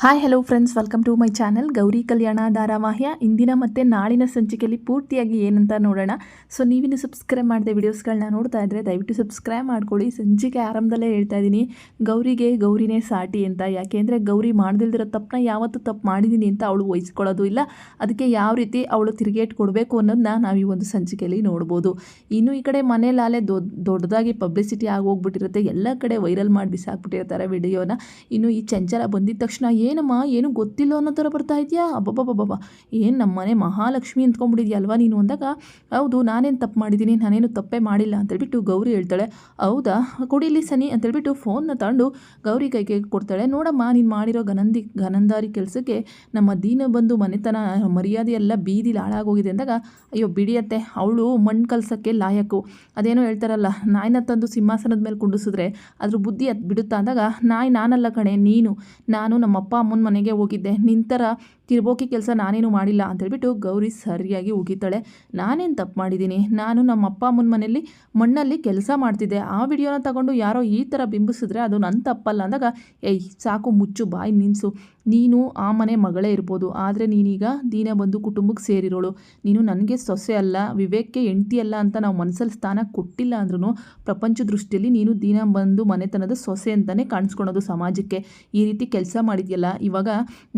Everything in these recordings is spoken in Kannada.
Hi hello friends, welcome to my channel Gowri Kalyana ಧಾರಾವಾಹಿಯ ಇಂದಿನ ಮತ್ತು ನಾಳಿನ ಸಂಚಿಕೆಯಲ್ಲಿ ಪೂರ್ತಿಯಾಗಿ ಏನಂತ ನೋಡೋಣ. ಸೊ ನೀವಿನ್ನು ಸಬ್ಸ್ಕ್ರೈಬ್ ಮಾಡಿದೆ ವಿಡಿಯೋಸ್ಗಳನ್ನ ನೋಡ್ತಾ ಇದ್ದರೆ ದಯವಿಟ್ಟು ಸಬ್ಸ್ಕ್ರೈಬ್ ಮಾಡ್ಕೊಳ್ಳಿ. ಸಂಚಿಕೆ ಆರಂಭದಲ್ಲೇ ಹೇಳ್ತಾ ಇದ್ದೀನಿ, ಗೌರಿಗೆ ಗೌರಿನೇ ಸಾಟಿ ಅಂತ. ಯಾಕೆಂದರೆ ಗೌರಿ ಮಾಡ್ದಿಲ್ದಿರೋ ತಪ್ಪನ್ನ ಯಾವತ್ತೂ ತಪ್ಪು ಮಾಡಿದ್ದೀನಿ ಅಂತ ಅವಳು ವಹಿಸ್ಕೊಳ್ಳೋದು ಇಲ್ಲ. ಅದಕ್ಕೆ ಯಾವ ರೀತಿ ಅವಳು ತಿರುಗೇಟ್ ಕೊಡಬೇಕು ಅನ್ನೋದನ್ನ ನಾವು ಈ ಒಂದು ಸಂಚಿಕೆಯಲ್ಲಿ ನೋಡ್ಬೋದು. ಇನ್ನು ಈ ಕಡೆ ಮನೇಲಾಲೆ ದೊಡ್ಡದಾಗಿ ಪಬ್ಲಿಸಿಟಿ ಆಗೋಗ್ಬಿಟ್ಟಿರುತ್ತೆ, ಎಲ್ಲ ಕಡೆ ವೈರಲ್ ಮಾಡಿ ಬಿಸಾಕ್ಬಿಟ್ಟಿರ್ತಾರೆ ವಿಡಿಯೋನ. ಇನ್ನು ಈ ಚಂಚಲ ಬಂದಿದ್ದ ತಕ್ಷಣ ಏನಮ್ಮ ಏನು ಗೊತ್ತಿಲ್ಲ ಅನ್ನೋ ಥರ ಬರ್ತಾ ಇದೆಯಾ, ಅಬ್ಬಬ್ಬಬ್ಬಬ್ಬ ಏನು ನಮ್ಮ ಮನೆ ಮಹಾಲಕ್ಷ್ಮಿ ಅಂದ್ಕೊಂಡ್ಬಿಟ್ಟಿದ್ಯಲ್ವಾ ನೀನು ಅಂದಾಗ, ಹೌದು ನಾನೇನು ತಪ್ಪು ಮಾಡಿದ್ದೀನಿ, ನಾನೇನು ತಪ್ಪೇ ಮಾಡಿಲ್ಲ ಅಂತೇಳ್ಬಿಟ್ಟು ಗೌರಿ ಹೇಳ್ತಾಳೆ. ಹೌದಾ ಕೊಡಿಲಿ ಸನಿ ಅಂತೇಳ್ಬಿಟ್ಟು ಫೋನ್ನ ತಗೊಂಡು ಗೌರಿ ಕೈಗೆ ಕೊಡ್ತಾಳೆ. ನೋಡಮ್ಮ ನೀನು ಮಾಡಿರೋ ಗನಂದಾರಿ ಕೆಲಸಕ್ಕೆ ನಮ್ಮ ದೀನ ಬಂದು ಮನೆತನ ಮರ್ಯಾದೆ ಎಲ್ಲ ಬೀದಿಲಿ ಹಾಳಾಗೋಗಿದೆ ಅಂದಾಗ, ಅಯ್ಯೋ ಬಿಡಿಯತ್ತೆ ಅವಳು ಮಣ್ಣು ಕಲ್ಸೋಕ್ಕೆ ಲಾಯಕ್ಕು. ಅದೇನೋ ಹೇಳ್ತಾರಲ್ಲ, ನಾಯಿನ ತಂದು ಸಿಂಹಾಸನದ ಮೇಲೆ ಕುಂಡಿಸಿದ್ರೆ ಅದ್ರ ಬುದ್ಧಿ ಅದು ಬಿಡುತ್ತಾ ಅಂದಾಗ, ನಾಯಿ ನಾನಲ್ಲ ಕಣೆ ನೀನು, ನಾನು ನಮ್ಮ ಅಪ್ಪ ಅಮ್ಮನ ಮನೆಗೆ ಹೋಗಿದ್ದೆ, ನಿಂತರ ತಿರ್ಬೋಕಿ ಕೆಲಸ ನಾನೇನು ಮಾಡಿಲ್ಲ ಅಂತೇಳ್ಬಿಟ್ಟು ಗೌರಿ ಸರಿಯಾಗಿ ಉಗಿತಾಳೆ. ನಾನೇನು ತಪ್ಪು ಮಾಡಿದ್ದೀನಿ, ನಾನು ನಮ್ಮ ಅಪ್ಪ ಅಮ್ಮನ ಮನೆಯಲ್ಲಿ ಮಣ್ಣಲ್ಲಿ ಕೆಲಸ ಮಾಡ್ತಿದ್ದೆ, ಆ ವಿಡಿಯೋನ ತಗೊಂಡು ಯಾರೋ ಈ ಥರ ಬಿಂಬಿಸಿದ್ರೆ ಅದು ನನ್ನ ತಪ್ಪಲ್ಲ ಅಂದಾಗ, ಏಯ್ ಸಾಕು ಮುಚ್ಚು ಬಾಯಿ ನಿನ್ಸು, ನೀನು ಆ ಮನೆ ಮಗಳೇ ಇರ್ಬೋದು, ಆದರೆ ನೀನೀಗ ದೀನ ಬಂದು ಕುಟುಂಬಕ್ಕೆ ಸೇರಿರೋಳು, ನೀನು ನನಗೆ ಸೊಸೆ ಅಲ್ಲ, ವಿವೇಕ್ಗೆ ಹೆಂಡ್ತಿ ಅಲ್ಲ ಅಂತ ನಾವು ಮನಸ್ಸಲ್ಲಿ ಸ್ಥಾನ ಕೊಟ್ಟಿಲ್ಲ ಅಂದ್ರೂ ಪ್ರಪಂಚ ದೃಷ್ಟಿಯಲ್ಲಿ ನೀನು ದೀನ ಬಂದು ಮನೆತನದ ಸೊಸೆ ಅಂತಲೇ ಕಾಣಿಸ್ಕೊಳೋದು ಸಮಾಜಕ್ಕೆ. ಈ ರೀತಿ ಕೆಲಸ ಮಾಡಿದ್ಯಲ್ಲ, ಇವಾಗ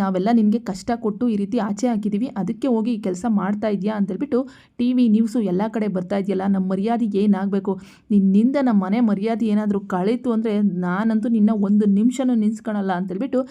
ನಾವೆಲ್ಲ ನಿನಗೆ ಕಷ್ಟ ಕೊಟ್ಟು ಈ ರೀತಿ ಆಚೆ ಹಾಕಿದ್ದೀವಿ, ಅದಕ್ಕೆ ಹೋಗಿ ಈ ಕೆಲಸ ಮಾಡ್ತಾ ಇದೆಯಾ ಅಂತೇಳ್ಬಿಟ್ಟು ಟಿ ವಿ ನ್ಯೂಸು ಎಲ್ಲ ಕಡೆ ಬರ್ತಾ ಇದೆಯಲ್ಲ, ನಮ್ಮ ಮರ್ಯಾದೆ ಏನಾಗಬೇಕು, ನಿನ್ನಿಂದ ನಮ್ಮ ಮನೆ ಮರ್ಯಾದೆ ಏನಾದರೂ ಕಳೀತು ಅಂದರೆ ನಾನಂತೂ ನಿನ್ನ ಒಂದು ನಿಮಿಷನೂ ನಿನ್ಸ್ಕೊಳಲ್ಲ ಅಂತೇಳ್ಬಿಟ್ಟು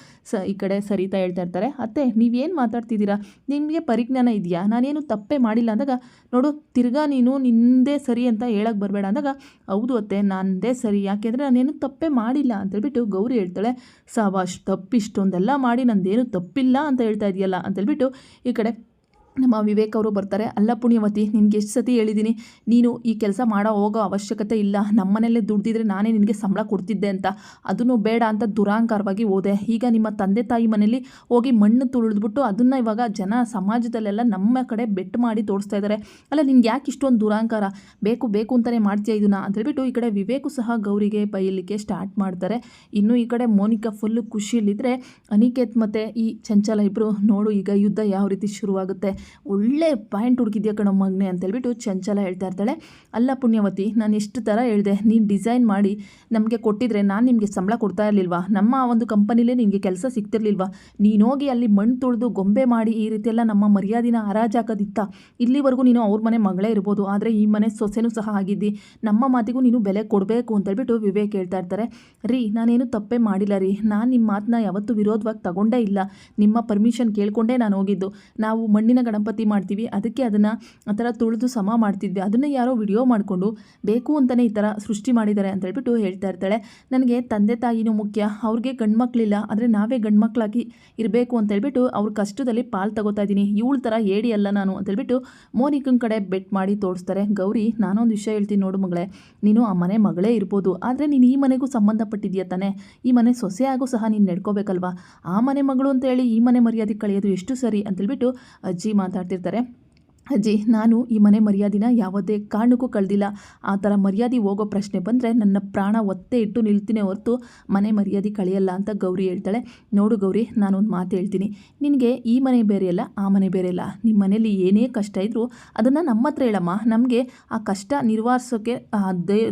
ಈ ಕಡೆ ಸರಿತಾ ಹೇಳ್ತಾ ಇರ್ತಾರೆ. ಅತ್ತೆ ನೀವೇನು ಮಾತಾಡ್ತಿದ್ದೀರಾ, ನಿಮಗೆ ಪರಿಜ್ಞಾನ ಇದೆಯಾ, ನಾನೇನು ತಪ್ಪೇ ಮಾಡಿಲ್ಲ ಅಂದಾಗ, ನೋಡು ತಿರ್ಗಾ ನೀನು ನಿಂದೇ ಸರಿ ಅಂತ ಹೇಳಕ್ಕೆ ಬರಬೇಡ ಅಂದಾಗ, ಹೌದು ಅತ್ತೆ ನಂದೇ ಸರಿ, ಯಾಕೆಂದರೆ ನಾನೇನು ತಪ್ಪೇ ಮಾಡಿಲ್ಲ ಅಂತೇಳ್ಬಿಟ್ಟು ಗೌರಿ ಹೇಳ್ತಾಳೆ. ಸಾಬಾಷ್, ತಪ್ಪಿಷ್ಟೊಂದೆಲ್ಲ ಮಾಡಿ ನಂದೇನು ತಪ್ಪಿಲ್ಲ ಅಂತ ಹೇಳ್ತಾ ಇದೆಯಲ್ಲ ಅಂತೇಳ್ಬಿಟ್ಟು ಈ ಕಡೆ ನಮ್ಮ ವಿವೇಕ್ ಅವರು ಬರ್ತಾರೆ. ಅಲ್ಲ ಪುಣ್ಯವತಿ, ನಿನಗೆ ಎಷ್ಟು ಸತಿ ಹೇಳಿದ್ದೀನಿ ನೀನು ಈ ಕೆಲಸ ಹೋಗೋ ಅವಶ್ಯಕತೆ ಇಲ್ಲ, ನಮ್ಮನೆಯಲ್ಲೇ ದುಡ್ದಿದ್ರೆ ನಾನೇ ನಿನಗೆ ಸಂಬಳ ಕೊಡ್ತಿದ್ದೆ ಅಂತ, ಅದನ್ನು ಬೇಡ ಅಂತ ದುರಾಂಕಾರವಾಗಿ ಹೋದೆ. ಈಗ ನಿಮ್ಮ ತಂದೆ ತಾಯಿ ಮನೇಲಿ ಹೋಗಿ ಮಣ್ಣು ತುಳಿದ್ಬಿಟ್ಟು ಅದನ್ನು ಇವಾಗ ಜನ ಸಮಾಜದಲ್ಲೆಲ್ಲ ನಮ್ಮ ಕಡೆ ಬೆಟ್ಟು ಮಾಡಿ ತೋರಿಸ್ತಾ ಇದ್ದಾರೆ. ಅಲ್ಲ ನಿನ್ಗೆ ಯಾಕೆ ಇಷ್ಟೊಂದು ದುರಾಂಕಾರ, ಬೇಕು ಬೇಕು ಅಂತಲೇ ಮಾಡ್ತೀಯ ಇದನ್ನ ಅಂತೇಳ್ಬಿಟ್ಟು ಈ ಕಡೆ ವಿವೇಕು ಸಹ ಗೌರಿಗೆ ಬೈಯಲಿಕ್ಕೆ ಸ್ಟಾರ್ಟ್ ಮಾಡ್ತಾರೆ. ಇನ್ನು ಈ ಕಡೆ ಮೋನಿಕಾ ಫುಲ್ಲು ಖುಷಿಯಲ್ಲಿದ್ದರೆ ಅನಿಕೇತ್ ಮತ್ತು ಈ ಚಂಚಲ ಇಬ್ಬರು, ನೋಡು ಈಗ ಯುದ್ಧ ಯಾವ ರೀತಿ ಶುರುವಾಗುತ್ತೆ, ಒಳ್ಳೆ ಪಾಯಿಂಟ್ ಹುಡುಕಿದ್ಯಾ ಕಣೋ ಮಗನೆ ಅಂತೇಳ್ಬಿಟ್ಟು ಚಂಚಲ ಹೇಳ್ತಾ ಇರ್ತಾಳೆ. ಅಲ್ಲ ಪುಣ್ಯವತಿ, ನಾನು ಎಷ್ಟು ಥರ ಹೇಳಿದೆ, ನೀನು ಡಿಸೈನ್ ಮಾಡಿ ನಮಗೆ ಕೊಟ್ಟಿದ್ರೆ ನಾನು ನಿಮಗೆ ಸಂಬಳ ಕೊಡ್ತಾ ಇರಲಿಲ್ವಾ, ನಮ್ಮ ಒಂದು ಕಂಪನಿಲೇ ನಿನಗೆ ಕೆಲಸ ಸಿಗ್ತಿರ್ಲಿಲ್ವಾ, ನೀನೋಗಿ ಅಲ್ಲಿ ಮಣ್ಣು ತುಳಿದು ಗೊಂಬೆ ಮಾಡಿ ಈ ರೀತಿಯೆಲ್ಲ ನಮ್ಮ ಮರ್ಯಾದಿನ ಹರಾಜಾಕೋದಿತ್ತ, ಇಲ್ಲಿವರೆಗೂ ನೀನು ಅವ್ರ ಮನೆ ಮಗಳೇ ಇರ್ಬೋದು, ಆದರೆ ಈ ಮನೆ ಸೊಸೆನೂ ಸಹ ಆಗಿದ್ದಿ, ನಮ್ಮ ಮಾತಿಗೂ ನೀನು ಬೆಲೆ ಕೊಡಬೇಕು ಅಂತೇಳ್ಬಿಟ್ಟು ವಿವೇಕ್ ಹೇಳ್ತಾ ಇರ್ತಾರೆ. ರೀ ನಾನೇನು ತಪ್ಪೇ ಮಾಡಿಲ್ಲ ರೀ, ನಾನು ನಿಮ್ಮ ಮಾತನ್ನ ಯಾವತ್ತೂ ವಿರೋಧವಾಗಿ ತಗೊಂಡೇ ಇಲ್ಲ, ನಿಮ್ಮ ಪರ್ಮಿಷನ್ ಕೇಳ್ಕೊಂಡೇ ನಾನು ಹೋಗಿದ್ದು, ನಾವು ಮಣ್ಣಿನ ಗಣಪತಿ ಮಾಡ್ತೀವಿ, ಅದಕ್ಕೆ ಅದನ್ನು ಆ ಥರ ತುಳಿದು ಸಮ ಮಾಡ್ತಿದ್ವಿ, ಅದನ್ನು ಯಾರೋ ವಿಡಿಯೋ ಮಾಡಿಕೊಂಡು ಬೇಕು ಅಂತಲೇ ಈ ಥರ ಸೃಷ್ಟಿ ಮಾಡಿದ್ದಾರೆ ಅಂತೇಳ್ಬಿಟ್ಟು ಹೇಳ್ತಾ ಇರ್ತಾಳೆ. ನನಗೆ ತಂದೆ ತಾಯಿನೂ ಮುಖ್ಯ, ಅವ್ರಿಗೆ ಗಂಡ್ಮಕ್ಳಿಲ್ಲ, ಆದರೆ ನಾವೇ ಗಂಡ್ಮಕ್ಳಾಗಿ ಇರಬೇಕು ಅಂತೇಳ್ಬಿಟ್ಟು ಅವ್ರ ಕಷ್ಟದಲ್ಲಿ ಪಾಲು ತಗೋತಾ ಇದ್ದೀನಿ, ಇವಳ ಥರ ಹೇಳಿ ಅಲ್ಲ ನಾನು ಅಂತೇಳ್ಬಿಟ್ಟು ಮೋನಿಕನ ಕಡೆ ಬೆಟ್ ಮಾಡಿ ತೋರಿಸ್ತಾರೆ. ಗೌರಿ ನಾನೊಂದು ವಿಷಯ ಹೇಳ್ತೀನಿ ನೋಡು ಮಗಳೇ, ನೀನು ಆ ಮನೆ ಮಗಳೇ ಇರ್ಬೋದು, ಆದರೆ ನೀನು ಈ ಮನೆಗೂ ಸಂಬಂಧಪಟ್ಟಿದ್ಯಾ ತಾನೆ, ಈ ಮನೆ ಸೊಸೆಯಾಗೂ ಸಹ ನೀನು ನಡ್ಕೋಬೇಕಲ್ವಾ, ಆ ಮನೆ ಮಗಳು ಅಂತ ಹೇಳಿ ಈ ಮನೆ ಮರ್ಯಾದೆ ಕಳೆಯೋದು ಎಷ್ಟು ಸರಿ ಅಂತೇಳ್ಬಿಟ್ಟು ಅಜ್ಜಿ ಮಾತಾಡ್ತಿರ್ತಾರೆ. ಅಜ್ಜಿ ನಾನು ಈ ಮನೆ ಮರ್ಯಾದಿನ ಯಾವುದೇ ಕಾರಣಕ್ಕೂ ಕಳೆದಿಲ್ಲ, ಆ ಥರ ಮರ್ಯಾದೆ ಹೋಗೋ ಪ್ರಶ್ನೆ ಬಂದರೆ ನನ್ನ ಪ್ರಾಣ ಒತ್ತೆ ಇಟ್ಟು ನಿಲ್ತೀನಿ ಹೊರತು ಮನೆ ಮರ್ಯಾದೆ ಕಳೆಯಲ್ಲ ಅಂತ ಗೌರಿ ಹೇಳ್ತಾಳೆ. ನೋಡು ಗೌರಿ, ನಾನೊಂದು ಮಾತು ಹೇಳ್ತೀನಿ, ನಿನಗೆ ಈ ಮನೆ ಬೇರೆ ಅಲ್ಲ ಆ ಮನೆ ಬೇರೆ ಅಲ್ಲ, ನಿಮ್ಮ ಮನೇಲಿ ಏನೇ ಕಷ್ಟ ಇದ್ದರೂ ಅದನ್ನು ನಮ್ಮ ಹತ್ರ ಹೇಳಮ್ಮ, ನಮಗೆ ಆ ಕಷ್ಟ ನಿರ್ವಹಿಸೋಕ್ಕೆ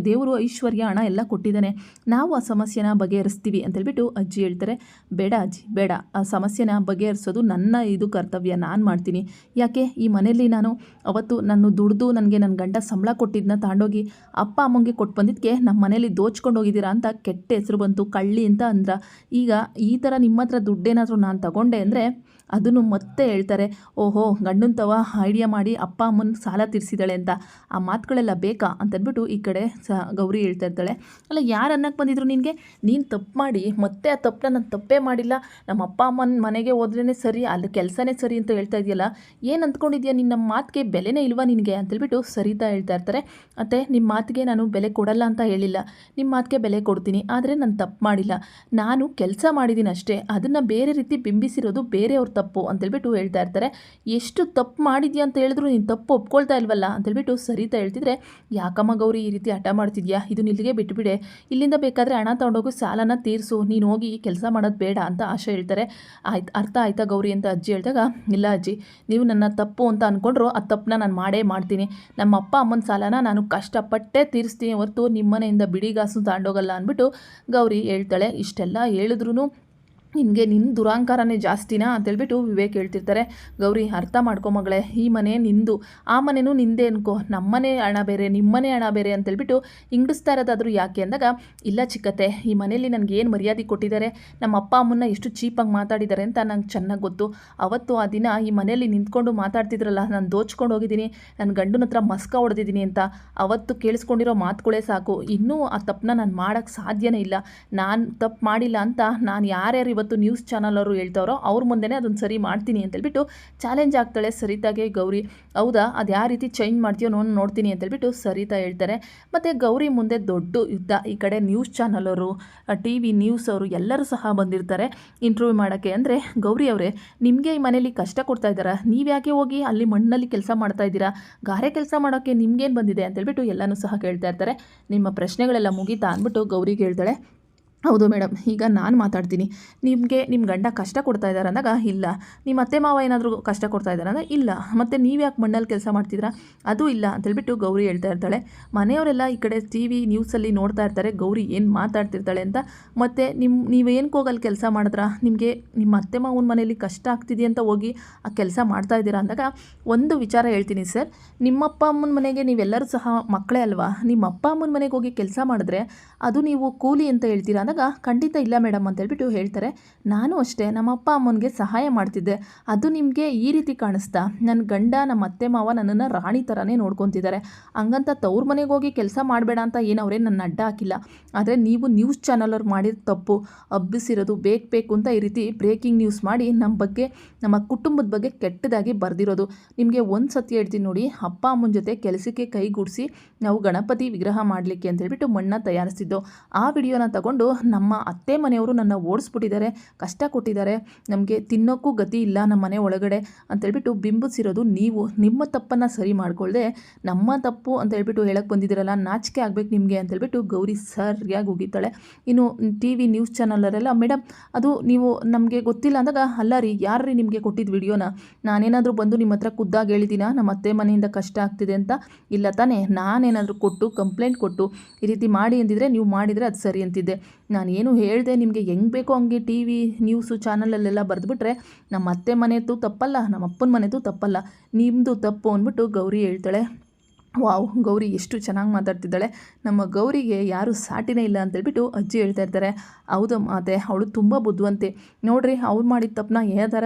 ದೇವರು ಐಶ್ವರ್ಯ ಹಣ ಎಲ್ಲ ಕೊಟ್ಟಿದ್ದಾನೆ, ನಾವು ಆ ಸಮಸ್ಯೆನ ಬಗೆಹರಿಸ್ತೀವಿ ಅಂತೇಳ್ಬಿಟ್ಟು ಅಜ್ಜಿ ಹೇಳ್ತಾರೆ. ಬೇಡ ಅಜ್ಜಿ ಬೇಡ, ಆ ಸಮಸ್ಯೆನ ಬಗೆಹರಿಸೋದು ನನ್ನ ಇದು ಕರ್ತವ್ಯ, ನಾನು ಮಾಡ್ತೀನಿ. ಯಾಕೆ ಈ ಮನೆಯಲ್ಲಿ ನಾನು ಅವತ್ತು ನಾನು ದುಡ್ದು ನನಗೆ ನನ್ನ ಗಂಡ ಸಂಬಳ ಕೊಟ್ಟಿದ್ದನ್ನ ತಾಂಡೋಗಿ ಅಪ್ಪ ಅಮ್ಮಂಗೆ ಕೊಟ್ಟು ಬಂದಿದ್ದಕ್ಕೆ ನಮ್ಮ ಮನೇಲಿ ದೋಚ್ಕೊಂಡು ಹೋಗಿದ್ದೀರಾ ಅಂತ ಕೆಟ್ಟ ಹೆಸರು ಬಂತು, ಕಳ್ಳಿ ಅಂತ ಅಂದ್ರ, ಈಗ ಈ ಥರ ನಿಮ್ಮ ಹತ್ರ ದುಡ್ಡೇನಾದರೂ ನಾನು ತಗೊಂಡೆ ಅಂದರೆ ಅದನ್ನು ಮತ್ತೆ ಹೇಳ್ತಾರೆ, ಓಹೋ ಗಂಡನ ತವ ಐಡಿಯಾ ಮಾಡಿ ಅಪ್ಪ ಅಮ್ಮನ ಸಾಲ ತೀರಿಸಿದಾಳೆ ಅಂತ, ಆ ಮಾತುಗಳೆಲ್ಲ ಬೇಕಾ ಅಂತಂದ್ಬಿಟ್ಟು ಈ ಕಡೆ ಗೌರಿ ಹೇಳ್ತಾ ಇರ್ತಾಳೆ. ಅಲ್ಲ ಯಾರು ಅನ್ನಕ್ಕೆ ಬಂದಿದ್ರು ನಿನಗೆ, ನೀನು ತಪ್ಪು ಮಾಡಿ ಮತ್ತೆ ಆ ತಪ್ಪನ್ನ ನಾನು ತಪ್ಪೇ ಮಾಡಿಲ್ಲ, ನಮ್ಮ ಅಪ್ಪ ಅಮ್ಮನ ಮನೆಗೆ ಹೋದ್ರೇ ಸರಿ, ಅಲ್ಲಿ ಕೆಲಸನೇ ಸರಿ ಅಂತ ಹೇಳ್ತಾ ಇದೆಯಲ್ಲ, ಏನು ಅಂದ್ಕೊಂಡಿದ್ಯಾ, ನಿನ್ನ ಮಾತಿಗೆ ಬೆಲೆನೇ ಇಲ್ವಾ ನಿನಗೆ ಅಂತೇಳ್ಬಿಟ್ಟು ಸರಿತಾ ಹೇಳ್ತಾ ಇರ್ತಾರೆ. ಅತ್ತೆ, ನಿಮ್ಮ ಮಾತಿಗೆ ನಾನು ಬೆಲೆ ಕೊಡಲ್ಲ ಅಂತ ಹೇಳಿಲ್ಲ, ನಿಮ್ಮ ಮಾತಿಗೆ ಬೆಲೆ ಕೊಡ್ತೀನಿ, ಆದರೆ ನಾನು ತಪ್ಪು ಮಾಡಿಲ್ಲ, ನಾನು ಕೆಲಸ ಮಾಡಿದ್ದೀನಿ ಅಷ್ಟೇ, ಅದನ್ನು ಬೇರೆ ರೀತಿ ಬಿಂಬಿಸಿರೋದು ಬೇರೆಯವ್ರ ತಪ್ಪು ಅಂತೇಳ್ಬಿಟ್ಟು ಹೇಳ್ತಾ ಇರ್ತಾರೆ. ಎಷ್ಟು ತಪ್ಪು ಮಾಡಿದ್ಯಾ ಅಂತ ಹೇಳಿದ್ರು ನೀನು ತಪ್ಪು ಒಪ್ಕೊಳ್ತಾ ಇಲ್ವಲ್ಲ ಅಂತೇಳ್ಬಿಟ್ಟು ಸರಿತಾ ಹೇಳ್ತಿದ್ರೆ, ಯಾಕಮ್ಮ ಗೌರಿ ಈ ರೀತಿ ಹಠ ಮಾಡ್ತಿದ್ಯಾ, ಇದು ಇಲ್ಲಿಗೆ ಬಿಟ್ಟುಬಿಡೆ, ಇಲ್ಲಿಂದ ಬೇಕಾದರೆ ಹಣ ತೊಗೊಂಡೋಗಿ ಸಾಲನ ತೀರಿಸು, ನೀನು ಹೋಗಿ ಕೆಲಸ ಮಾಡೋದು ಬೇಡ ಅಂತ ಆಶೆ ಹೇಳ್ತಾರೆ. ಆಯ್ತು, ಅರ್ಥ ಆಯ್ತಾ ಗೌರಿ ಅಂತ ಅಜ್ಜಿ ಹೇಳಿದಾಗ, ಇಲ್ಲ ಅಜ್ಜಿ, ನೀವು ನನ್ನ ತಪ್ಪು ಅಂತ ಅಂದ್ಕೊಂಡ್ರು ಆ ತಪ್ಪನ್ನ ನಾನು ಮಾಡೇ ಮಾಡ್ತೀನಿ, ನಮ್ಮ ಅಪ್ಪ ಅಮ್ಮನ ಸಾಲನ ನಾನು ಕಷ್ಟಪಟ್ಟೇ ತೀರಿಸ್ತೀನಿ ಹೊರತು ನಿಮ್ಮನೆಯಿಂದ ಬಿಡಿಗಾಸು ತಾಂಡೋಗಲ್ಲ ಅಂದ್ಬಿಟ್ಟು ಗೌರಿ ಹೇಳ್ತಾಳೆ. ಇಷ್ಟೆಲ್ಲ ಹೇಳಿದ್ರೂ ನಿನಗೆ ನಿನ್ನ ದುರಾಂಕಾರನೇ ಜಾಸ್ತಿನಾ ಅಂತೇಳ್ಬಿಟ್ಟು ವಿವೇಕ್ ಹೇಳ್ತಿರ್ತಾರೆ. ಗೌರಿ, ಅರ್ಥ ಮಾಡ್ಕೊ ಮಗಳೇ, ಈ ಮನೆ ನಿಂದು, ಆ ಮನೆಯೂ ನಿಂದೆ ಅನ್ಕೋ, ನಮ್ಮನೆ ಹಣ ಬೇರೆ ನಿಮ್ಮನೆ ಹಣ ಬೇರೆ ಅಂತೇಳ್ಬಿಟ್ಟು ಇಂಗಿಸ್ತಾ ಇರೋದಾದರೂ ಯಾಕೆ ಅಂದಾಗ, ಇಲ್ಲ ಚಿಕ್ಕತ್ತೆ, ಈ ಮನೆಯಲ್ಲಿ ನನಗೆ ಏನು ಮರ್ಯಾದೆ ಕೊಟ್ಟಿದ್ದಾರೆ, ನಮ್ಮ ಅಪ್ಪ ಅಮ್ಮನ್ನ ಎಷ್ಟು ಚೀಪಾಗಿ ಮಾತಾಡಿದ್ದಾರೆ ಅಂತ ನಂಗೆ ಚೆನ್ನಾಗಿ ಗೊತ್ತು. ಅವತ್ತು ಆ ದಿನ ಈ ಮನೆಯಲ್ಲಿ ನಿಂತ್ಕೊಂಡು ಮಾತಾಡ್ತಿದ್ರಲ್ಲ, ನಾನು ದೋಚ್ಕೊಂಡು ಹೋಗಿದ್ದೀನಿ, ನನ್ನ ಗಂಡನ ಹತ್ರ ಮಸ್ಕ ಹೊಡೆದಿದ್ದೀನಿ ಅಂತ ಅವತ್ತು ಕೇಳಿಸ್ಕೊಂಡಿರೋ ಮಾತುಗಳೇ ಸಾಕು, ಇನ್ನೂ ಆ ತಪ್ಪನ್ನ ನಾನು ಮಾಡೋಕ್ಕೆ ಸಾಧ್ಯನೇ ಇಲ್ಲ. ನಾನು ತಪ್ಪು ಮಾಡಿಲ್ಲ ಅಂತ ನಾನು ಯಾರ್ಯಾರು ಇವತ್ತು ನ್ಯೂಸ್ ಚಾನಲ್ ಅವರು ಹೇಳ್ತಾರೋ ಅವ್ರ ಮುಂದೆನೇ ಅದನ್ನು ಸರಿ ಮಾಡ್ತೀನಿ ಅಂತೇಳ್ಬಿಟ್ಟು ಚಾಲೆಂಜ್ ಆಗ್ತಾಳೆ ಸರಿತಾಗೆ ಗೌರಿ. ಹೌದಾ, ಅದು ಯಾವ ರೀತಿ ಚೇಂಜ್ ಮಾಡ್ತೀಯೋ ನೋಡ್ತೀನಿ ಅಂತೇಳ್ಬಿಟ್ಟು ಸರಿತಾ ಹೇಳ್ತಾರೆ. ಮತ್ತು ಗೌರಿ ಮುಂದೆ ದೊಡ್ಡ ಯುದ್ಧ. ಈ ಕಡೆ ನ್ಯೂಸ್ ಚಾನಲ್ ಅವರು, ಟಿ ವಿ ನ್ಯೂಸ್ ಅವರು ಎಲ್ಲರೂ ಸಹ ಬಂದಿರ್ತಾರೆ ಇಂಟರ್ವ್ಯೂ ಮಾಡೋಕ್ಕೆ. ಅಂದರೆ ಗೌರಿ ಅವರೇ, ನಿಮಗೆ ಈ ಮನೇಲಿ ಕಷ್ಟ ಕೊಡ್ತಾ ಇದ್ದಾರಾ, ನೀವು ಯಾಕೆ ಹೋಗಿ ಅಲ್ಲಿ ಮಣ್ಣಲ್ಲಿ ಕೆಲಸ ಮಾಡ್ತಾ ಇದ್ದೀರಾ, ಗಾರೆ ಕೆಲಸ ಮಾಡೋಕ್ಕೆ ನಿಮ್ಗೇನು ಬಂದಿದೆ ಅಂತೇಳ್ಬಿಟ್ಟು ಎಲ್ಲನೂ ಸಹ ಕೇಳ್ತಾ ಇರ್ತಾರೆ. ನಿಮ್ಮ ಪ್ರಶ್ನೆಗಳೆಲ್ಲ ಮುಗೀತಾ ಅಂದ್ಬಿಟ್ಟು ಗೌರಿಗೆ ಹೇಳ್ತಾಳೆ. ಹೌದು ಮೇಡಮ್, ಈಗ ನಾನು ಮಾತಾಡ್ತೀನಿ, ನಿಮಗೆ ನಿಮ್ಮ ಗಂಡ ಕಷ್ಟ ಕೊಡ್ತಾ ಇದ್ದಾರೆ ಅಂದಾಗ ಇಲ್ಲ, ನಿಮ್ಮ ಅತ್ತೆ ಮಾವ ಏನಾದರೂ ಕಷ್ಟ ಕೊಡ್ತಾ ಇದ್ದಾರೆ ಅಂದರೆ ಇಲ್ಲ, ಮತ್ತು ನೀವು ಯಾಕೆ ಮಣ್ಣಲ್ಲಿ ಕೆಲಸ ಮಾಡ್ತಿದ್ದೀರಾ, ಅದು ಇಲ್ಲ ಅಂತೇಳ್ಬಿಟ್ಟು ಗೌರಿ ಹೇಳ್ತಾ ಇರ್ತಾಳೆ. ಮನೆಯವರೆಲ್ಲ ಈ ಕಡೆ ಟಿ ವಿ ನ್ಯೂಸಲ್ಲಿ ನೋಡ್ತಾ ಇರ್ತಾರೆ ಗೌರಿ ಏನು ಮಾತಾಡ್ತಿರ್ತಾಳೆ ಅಂತ. ಮತ್ತು ನೀವೇನಕ್ಕೆ ಹೋಗಲ್ಲಿ ಕೆಲಸ ಮಾಡಿದ್ರಾ, ನಿಮಗೆ ನಿಮ್ಮ ಅತ್ತೆ ಮಾವನ ಮನೆಯಲ್ಲಿ ಕಷ್ಟ ಆಗ್ತಿದೆಯಂತ ಹೋಗಿ ಆ ಕೆಲಸ ಮಾಡ್ತಾ ಇದ್ದೀರಾ ಅಂದಾಗ, ಒಂದು ವಿಚಾರ ಹೇಳ್ತೀನಿ ಸರ್, ನಿಮ್ಮಪ್ಪ ಅಮ್ಮನ ಮನೆಗೆ ನೀವೆಲ್ಲರೂ ಸಹ ಮಕ್ಕಳೇ ಅಲ್ವಾ, ನಿಮ್ಮ ಅಪ್ಪ ಅಮ್ಮನ ಮನೆಗೆ ಹೋಗಿ ಕೆಲಸ ಮಾಡಿದ್ರೆ ಅದು ನೀವು ಕೂಲಿ ಅಂತ ಹೇಳ್ತೀರಾ ಅಂದಾಗ, ಖಂಡಿತ ಇಲ್ಲ ಮೇಡಮ್ ಅಂತೇಳ್ಬಿಟ್ಟು ಹೇಳ್ತಾರೆ. ನಾನು ಅಷ್ಟೇ ನಮ್ಮ ಅಪ್ಪ ಅಮ್ಮನಿಗೆ ಸಹಾಯ ಮಾಡ್ತಿದ್ದೆ, ಅದು ನಿಮಗೆ ಈ ರೀತಿ ಕಾಣಿಸ್ತಾ, ನನ್ನ ಗಂಡ ನಮ್ಮ ಅತ್ತೆ ಮಾವ ನನ್ನನ್ನು ರಾಣಿ ಥರನೇ ನೋಡ್ಕೊತಿದ್ದಾರೆ, ಹಂಗಂತ ತವ್ರ ಮನೆಗೆ ಹೋಗಿ ಕೆಲಸ ಮಾಡಬೇಡ ಅಂತ ಏನವರೇ ನನ್ನ ಅಡ್ಡ ಹಾಕಿಲ್ಲ. ಆದರೆ ನೀವು ನ್ಯೂಸ್ ಚಾನಲ್ ಅವ್ರು ಮಾಡಿದ ತಪ್ಪು, ಹಬ್ಬಿಸಿರೋದು ಬೇಕು ಅಂತ ಈ ರೀತಿ ಬ್ರೇಕಿಂಗ್ ನ್ಯೂಸ್ ಮಾಡಿ ನಮ್ಮ ಬಗ್ಗೆ, ನಮ್ಮ ಕುಟುಂಬದ ಬಗ್ಗೆ ಕೆಟ್ಟದಾಗಿ ಬರೆದಿರೋದು. ನಿಮಗೆ ಒಂದು ಸತಿ ಹೇಳ್ತೀನಿ ನೋಡಿ, ಅಪ್ಪ ಅಮ್ಮನ ಜೊತೆ ಕೆಲಸಕ್ಕೆ ಕೈಗೂಡಿಸಿ ನಾವು ಗಣಪತಿ ವಿಗ್ರಹ ಮಾಡಲಿಕ್ಕೆ ಅಂತೇಳ್ಬಿಟ್ಟು ಮಣ್ಣ ತಯಾರಿಸ್ತಿದ್ದೋ, ಆ ವಿಡಿಯೋನ ತಗೊಂಡು ನಮ್ಮ ಅತ್ತೆ ಮನೆಯವರು ನನ್ನ ಓಡಿಸ್ಬಿಟ್ಟಿದ್ದಾರೆ, ಕಷ್ಟ ಕೊಟ್ಟಿದ್ದಾರೆ, ನಮಗೆ ತಿನ್ನೋಕ್ಕೂ ಗತಿ ಇಲ್ಲ ನಮ್ಮ ಮನೆ ಒಳಗಡೆ ಅಂತೇಳ್ಬಿಟ್ಟು ಬಿಂಬಿಸಿರೋದು ನೀವು. ನಿಮ್ಮ ತಪ್ಪನ್ನು ಸರಿ ಮಾಡ್ಕೊಳ್ಳದೆ ನಮ್ಮ ತಪ್ಪು ಅಂತ ಹೇಳ್ಬಿಟ್ಟು ಹೇಳಕ್ಕೆ ಬಂದಿದ್ದೀರಲ್ಲ, ನಾಚಿಕೆ ಆಗಬೇಕು ನಿಮಗೆ ಅಂತೇಳ್ಬಿಟ್ಟು ಗೌರಿ ಸರಿಯಾಗಿ ಹೋಗಿದ್ದಾಳೆ. ಇನ್ನು ಟಿ ವಿ ನ್ಯೂಸ್ ಚಾನಲರೆಲ್ಲ, ಮೇಡಮ್ ಅದು ನೀವು ನಮಗೆ ಗೊತ್ತಿಲ್ಲ ಅಂದಾಗ, ಅಲ್ಲ ರೀ, ಯಾರ್ರೀ ನಿಮಗೆ ಕೊಟ್ಟಿದ್ದು ವಿಡಿಯೋನ, ನಾನೇನಾದರೂ ಬಂದು ನಿಮ್ಮ ಹತ್ರ ಖುದ್ದಾಗಿ ಹೇಳಿದ್ದೀನ ನಮ್ಮ ಅತ್ತೆ ಮನೆಯಿಂದ ಕಷ್ಟ ಆಗ್ತಿದೆ ಅಂತ, ಇಲ್ಲ ತಾನೇ, ನಾನೇನಾದರೂ ಕೊಟ್ಟು ಕಂಪ್ಲೇಂಟ್ ಕೊಟ್ಟು ಈ ರೀತಿ ಮಾಡಿ ಅಂದಿದ್ರೆ ನೀವು ಮಾಡಿದರೆ ಅದು ಸರಿ ಅಂತಿದ್ದೆ, ನಾನೇನು ಹೇಳಿದೆ ನಿಮಗೆ ಹೆಂಗೆ ಬೇಕೋ ಹಂಗೆ ಟಿ ವಿ ನ್ಯೂಸು ಚಾನಲಲ್ಲೆಲ್ಲ ಬರೆದ್ಬಿಟ್ರೆ ನಮ್ಮ ಅತ್ತೆ ಮನೆಯದು ತಪ್ಪಲ್ಲ, ನಮ್ಮ ಅಪ್ಪನ ಮನೆಯದು ತಪ್ಪಲ್ಲ, ನಿಮ್ಮದು ತಪ್ಪು ಅಂದ್ಬಿಟ್ಟು ಗೌರಿ ಹೇಳ್ತಾಳೆ. ವಾವ್, ಗೌರಿ ಎಷ್ಟು ಚೆನ್ನಾಗಿ ಮಾತಾಡ್ತಿದ್ದಾಳೆ, ನಮ್ಮ ಗೌರಿಗೆ ಯಾರೂ ಸಾಟಿನೇ ಇಲ್ಲ ಅಂತೇಳ್ಬಿಟ್ಟು ಅಜ್ಜಿ ಹೇಳ್ತಾ ಇರ್ತಾರೆ. ಹೌದು ಮಾತೆ, ಅವಳು ತುಂಬ ಬುದ್ಧಿವಂತೆ ನೋಡ್ರಿ, ಅವ್ರು ಮಾಡಿದ ತಪ್ಪನ್ನ ಯಾವ ಥರ